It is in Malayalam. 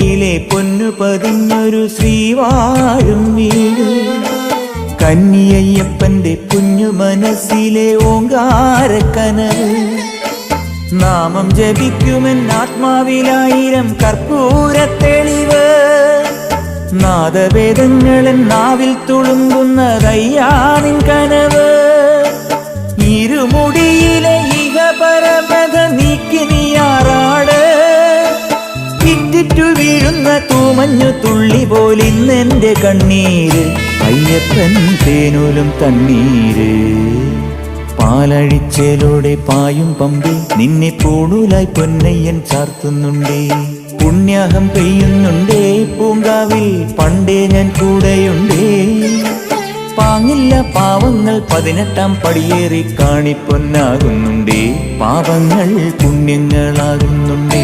കൈയിലെ പൊന്നു പതിഞ്ഞൊരു ശ്രീവാഴും വീട്. കന്നിയയ്യപ്പന്റെ കുഞ്ഞു മനസ്സിലെ ഓങ്കാരക്കനവ്. നാമം ജപിക്കുമെൻ ആത്മാവിലായിരം കർപ്പൂരത്തെളിവ്. നാദവേദങ്ങളൻ നാവിൽ തുളുമ്പുന്നതയ്യാനിൻ കനവ്. ഇരുമുടിയിലെ ഇഹപരമത നീക്കി നീയാറാട്. ഇറ്റിറ്റു വീഴുന്ന തൂമഞ്ഞു തുള്ളി പോലിന്നെന്റെ കണ്ണീര്. അയ്യപ്പൻ തേനൂലും തണ്ണീര്. പാലഴിച്ചേലോടെ പായും പമ്പി നിന്നെ പൂണൂലായി പൊന്നയ്യൻ ചാർത്തുന്നുണ്ടേ. പുണ്യാഹം പെയ്യുന്നുണ്ടേ പൂങ്കാവിൽ പണ്ടേ ഞാൻ കൂടെയുണ്ടേ. പാങ്ങില്ല പാവങ്ങൾ 18-ാം പടിയേറി കാണിപ്പൊന്നാകുന്നുണ്ടേ. പാപങ്ങൾ പുണ്യങ്ങളാകുന്നുണ്ടേ.